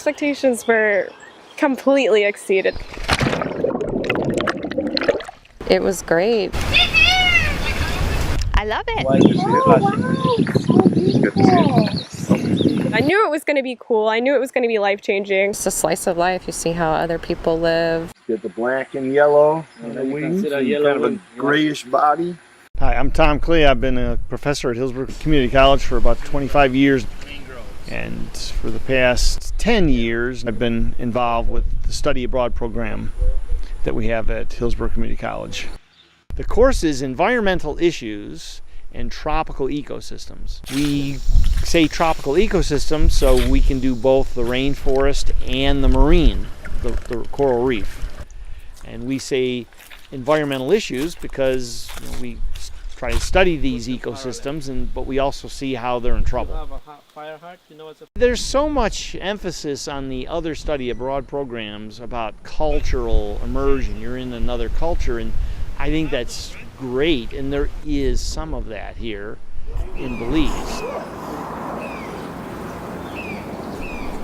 expectations were completely exceeded. It was great. I love it. Why you see it I knew it was going to be cool. I knew it was going to be life-changing. It's a slice of life. You see how other people live. Get the black and yellow on the wings, and kind of a grayish body. Hi, I'm Tom Clay. I've been a professor at Hillsborough Community College for about 25 years. And for the past 10 years, I've been involved with the study abroad program that we have at Hillsborough Community College. The course is Environmental Issues and Tropical Ecosystems. We say tropical ecosystems so we can do both the rainforest and the marine, the coral reef. And we say environmental issues because we try to study these ecosystems, but we also see how they're in trouble. There's so much emphasis on the other study abroad programs about cultural immersion. You're in another culture, and I think that's great, and there is some of that here in Belize.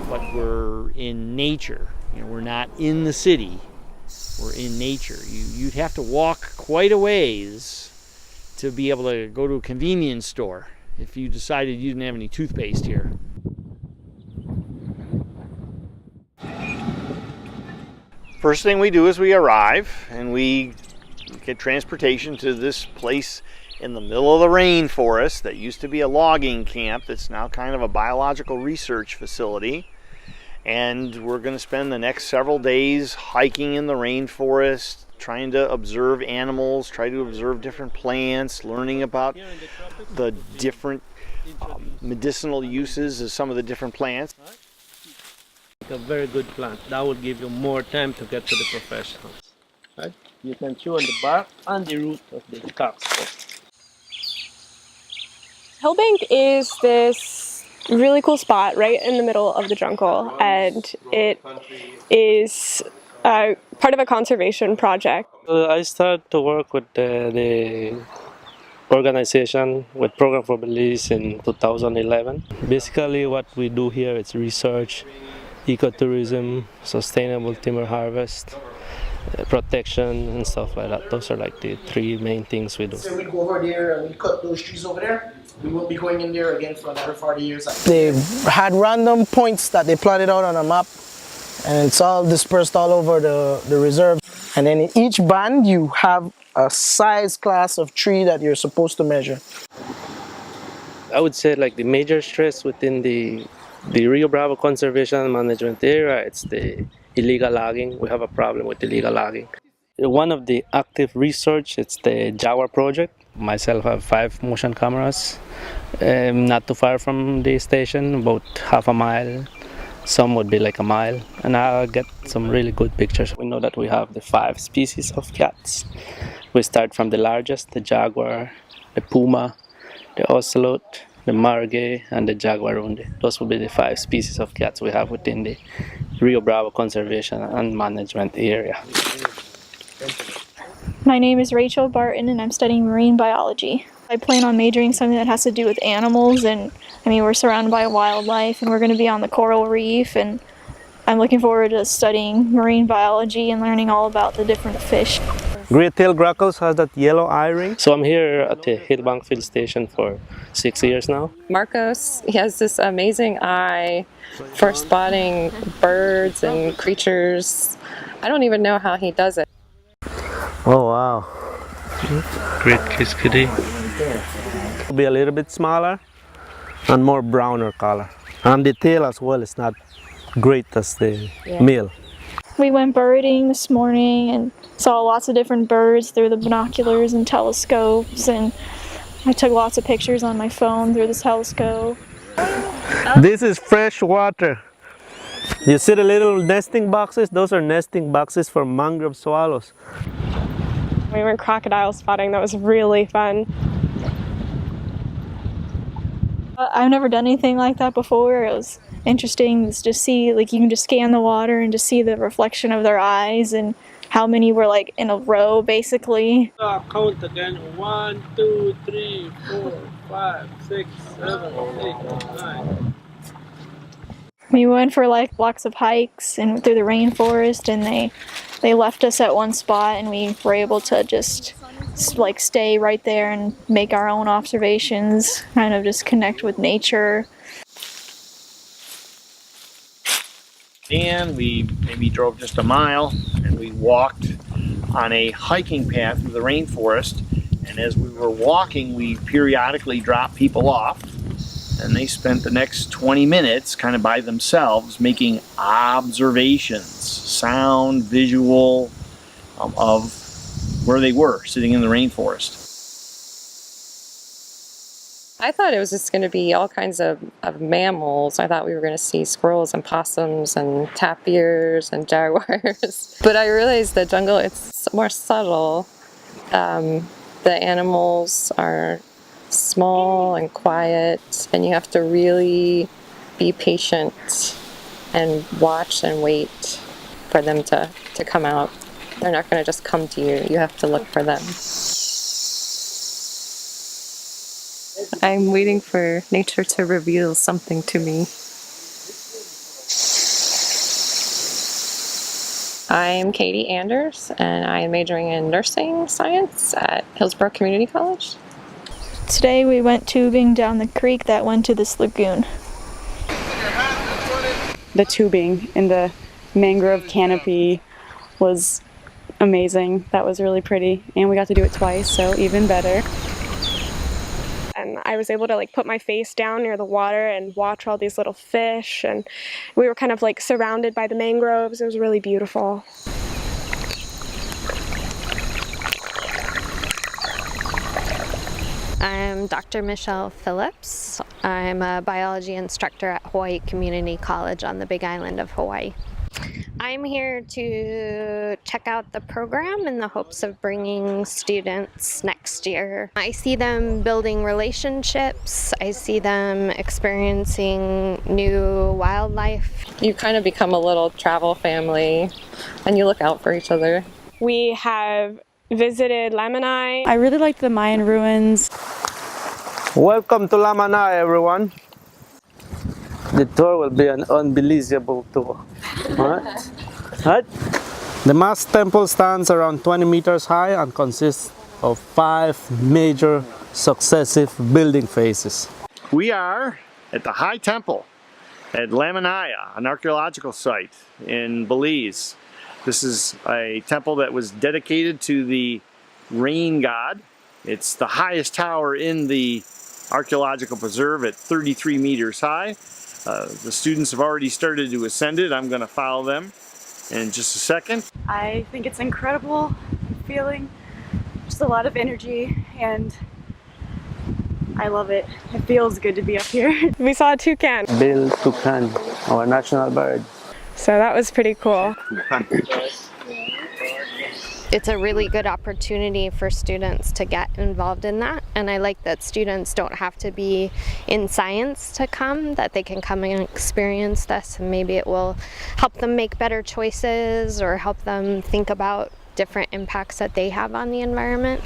But we're in nature. We're not in the city. We're in nature. You'd have to walk quite a ways to be able to go to a convenience store if you decided you didn't have any toothpaste here. First thing we do is we arrive and we get transportation to this place in the middle of the rainforest that used to be a logging camp that's now kind of a biological research facility. And we're going to spend the next several days hiking in the rainforest, trying to observe animals, try to observe different plants, learning about the different medicinal uses of some of the different plants. A very good plant. That will give you more time to get to the professionals. Right? You can chew on the bark and the root of the cockspur. Hillbank is this really cool spot right in the middle of the jungle, and it is part of a conservation project. I started to work with the organization with Program for Belize in 2011. Basically what we do here is research, ecotourism, sustainable timber harvest, protection and stuff like that. Those are like the three main things we do. So we go over there and we cut those trees over there. We won't be going in there again for another 40 years. They had random points that they plotted out on a map, and it's all dispersed all over the reserve. And then in each band you have a size class of tree that you're supposed to measure. I would say like the major stress within the Rio Bravo Conservation Management Area, it's the illegal logging. We have a problem with illegal logging. One of the active research, it's the Jaguar project. Myself, I have 5 motion cameras, not too far from the station, about half a mile. Some would be like a mile, and I'll get some really good pictures. We know that we have the 5 species of cats. We start from the largest, the jaguar, the puma, the ocelot, the margay, and the jaguarundi. Those will be the 5 species of cats we have within the Rio Bravo Conservation and Management Area. My name is Rachel Barton and I'm studying marine biology. I plan on majoring something that has to do with animals, and we're surrounded by wildlife and we're going to be on the coral reef, and I'm looking forward to studying marine biology and learning all about the different fish. Great-tailed grackles has that yellow eye ring. So I'm here at the Hillbank Field Station for 6 years now. Marcos, he has this amazing eye for spotting birds and creatures. I don't even know how he does it. Oh wow. Great kiss kitty. It'll be a little bit smaller and more browner color. And the tail as well is not great as the male. We went birding this morning and saw lots of different birds through the binoculars and telescopes, and I took lots of pictures on my phone through the telescope. This is fresh water. You see the little nesting boxes? Those are nesting boxes for mangrove swallows. We went crocodile spotting. That was really fun. I've never done anything like that before. It was interesting to just see, like, you can just scan the water and just see the reflection of their eyes and how many were like in a row basically. Count again. 1, 2, 3, 4, 5, 6, 7, 8, 9. We went for like lots of hikes and through the rainforest, and they left us at one spot, and we were able to just like stay right there and make our own observations, kind of just connect with nature. And we maybe drove just a mile, and we walked on a hiking path through the rainforest. And as we were walking, we periodically dropped people off, and they spent the next 20 minutes kind of by themselves making observations, sound, visual, of where they were sitting in the rainforest. I thought it was just going to be all kinds of mammals. I thought we were going to see squirrels and possums and tapirs and jaguars. But I realized the jungle, it's more subtle. The animals are small and quiet, and you have to really be patient and watch and wait for them to come out. They're not going to just come to you. You have to look for them. I'm waiting for nature to reveal something to me. I'm Katie Anders, and I am majoring in nursing science at Hillsborough Community College. Today we went tubing down the creek that went to this lagoon. The tubing in the mangrove canopy was amazing. That was really pretty, and we got to do it twice, so even better. And I was able to like put my face down near the water and watch all these little fish, and we were kind of like surrounded by the mangroves. It was really beautiful. I'm Dr. Michelle Phillips. I'm a biology instructor at Hawaii Community College on the Big Island of Hawaii. I'm here to check out the program in the hopes of bringing students next year. I see them building relationships. I see them experiencing new wildlife. You kind of become a little travel family, and you look out for each other. We have visited Lamanai. I really liked the Mayan ruins. Welcome to Lamanai, everyone. The tour will be an unbelievable tour. What? The mass temple stands around 20 meters high and consists of 5 major successive building phases. We are at the High Temple at Lamanaya, an archaeological site in Belize. This is a temple that was dedicated to the rain god. It's the highest tower in the archaeological preserve at 33 meters high. The students have already started to ascend it. I'm going to follow them in just a second. I think it's incredible. I'm feeling just a lot of energy, and I love it. It feels good to be up here. We saw a toucan. Bill toucan, our national bird. So that was pretty cool. It's a really good opportunity for students to get involved in that, and I like that students don't have to be in science to come, that they can come and experience this, and maybe it will help them make better choices or help them think about different impacts that they have on the environment.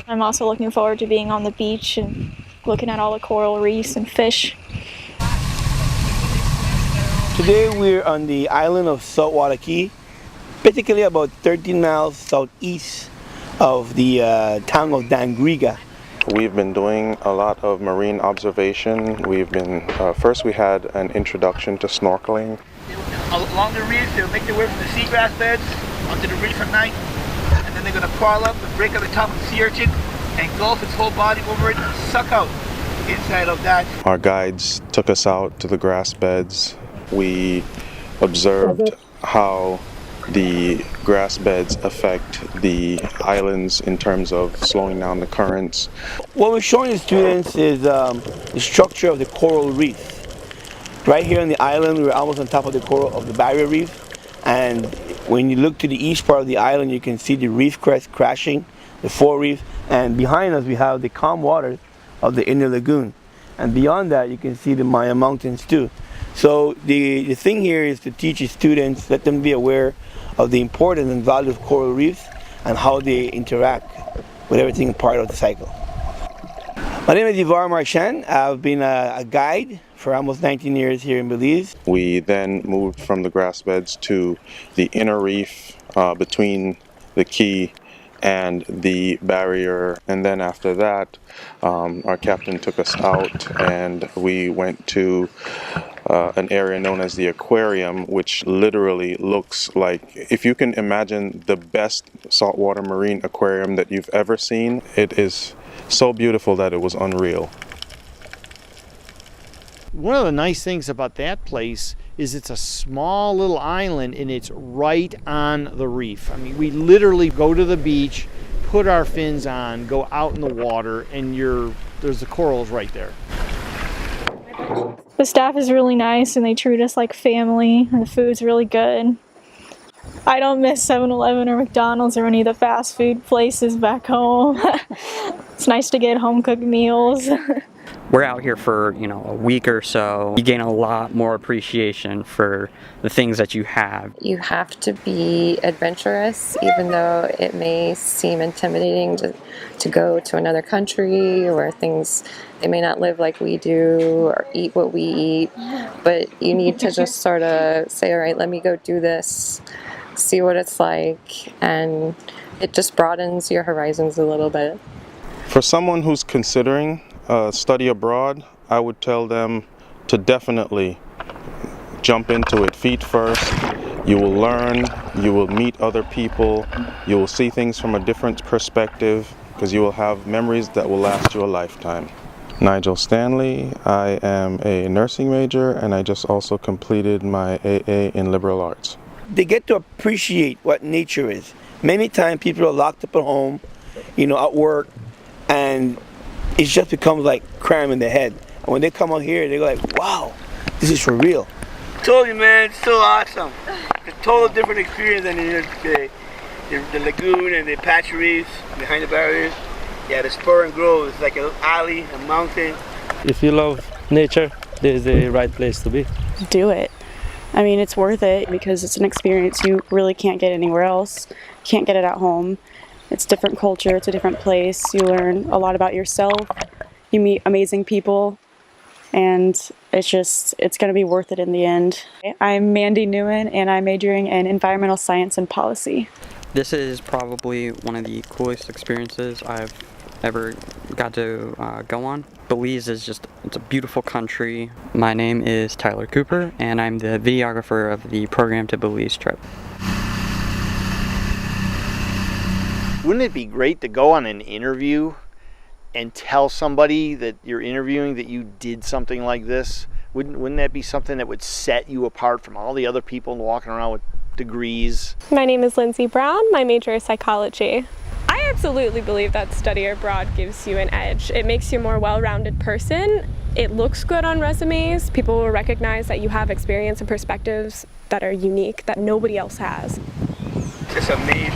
I'm also looking forward to being on the beach and looking at all the coral reefs and fish. Today we're on the island of Saltwater Key, basically about 13 miles southeast of the town of Dangriga. We've been doing a lot of marine observation. We've been, first we had an introduction to snorkeling. Along the reef, they'll make their way from the seagrass beds onto the reef at night, and then they're going to crawl up and break out the top of the sea urchin, engulf its whole body over it, and suck out inside of that. Our guides took us out to the grass beds. We observed how the grass beds affect the islands in terms of slowing down the currents. What we're showing the students is the structure of the coral reef. Right here on the island, we're almost on top of the coral of the barrier reef, and when you look to the east part of the island, you can see the reef crest crashing, the fore reef, and behind us we have the calm waters of the inner lagoon, and beyond that you can see the Maya Mountains too. So the thing here is to teach the students, let them be aware of the importance and value of coral reefs and how they interact with everything part of the cycle. My name is Ivar Marchand. I've been a guide for almost 19 years here in Belize. We then moved from the grass beds to the inner reef between the quay and the barrier, and then after that our captain took us out and we went to an area known as the aquarium, which literally looks like, if you can imagine the best saltwater marine aquarium that you've ever seen, it is so beautiful that it was unreal. One of the nice things about that place is it's a small little island and it's right on the reef. I mean, we literally go to the beach, put our fins on, go out in the water, and there's the corals right there. The staff is really nice and they treat us like family, and the food's really good. I don't miss 7-Eleven or McDonald's or any of the fast food places back home. It's nice to get home-cooked meals. We're out here for, a week or so. You gain a lot more appreciation for the things that you have. You have to be adventurous, even though it may seem intimidating to go to another country where things, they may not live like we do or eat what we eat, but you need to just sort of say, all right, let me go do this, see what it's like, and it just broadens your horizons a little bit. For someone who's considering study abroad, I would tell them to definitely jump into it feet first. You will learn, you will meet other people, you will see things from a different perspective, because you will have memories that will last you a lifetime. Nigel Stanley, I am a nursing major and I just also completed my AA in liberal arts. They get to appreciate what nature is. Many times people are locked up at home, at work, and it just becomes like crime in their head. And when they come out here, they're like, wow, this is for real. I told you, man, it's so awesome. It's a total different experience than the lagoon and the patch reefs behind the barriers. Yeah, the spur and grove is like an alley, a mountain. If you love nature, this is the right place to be. Do it. I mean, it's worth it because it's an experience you really can't get anywhere else. You can't get it at home. It's a different culture, it's a different place. You learn a lot about yourself. You meet amazing people, and it's going to be worth it in the end. I'm Mandy Newen, and I'm majoring in environmental science and policy. This is probably one of the coolest experiences I've ever got to go on. Belize is it's a beautiful country. My name is Tyler Cooper, and I'm the videographer of the Program to Belize trip. Wouldn't it be great to go on an interview and tell somebody that you're interviewing that you did something like this? Wouldn't that be something that would set you apart from all the other people walking around with degrees? My name is Lindsay Brown. My major is psychology. I absolutely believe that study abroad gives you an edge. It makes you a more well-rounded person. It looks good on resumes. People will recognize that you have experience and perspectives that are unique, that nobody else has. It's amazing.